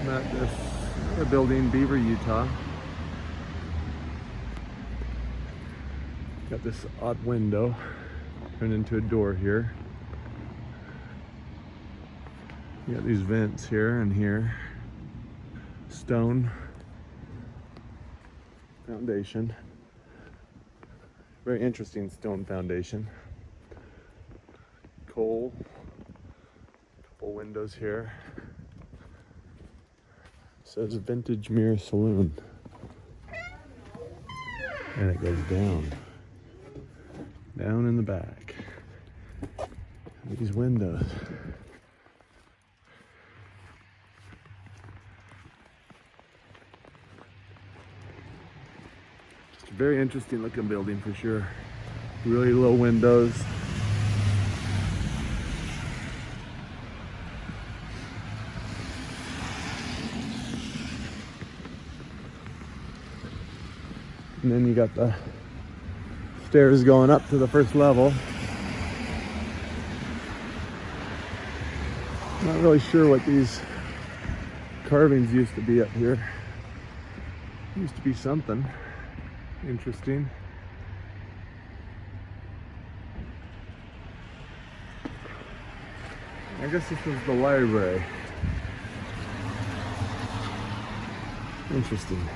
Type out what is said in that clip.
I'm at this building, Beaver, Utah. Got this odd window turned into a door here. You got these vents here and here. Stone foundation. Very interesting stone foundation. Coal. Couple windows here. Says Vintage Mirror Saloon. And it goes down. Down in the back. These windows. Just a very interesting looking building for sure. Really low windows. And then you got the stairs going up to the first level. Not really sure what these carvings used to be up here. Used to be something interesting. I guess this was the library. Interesting.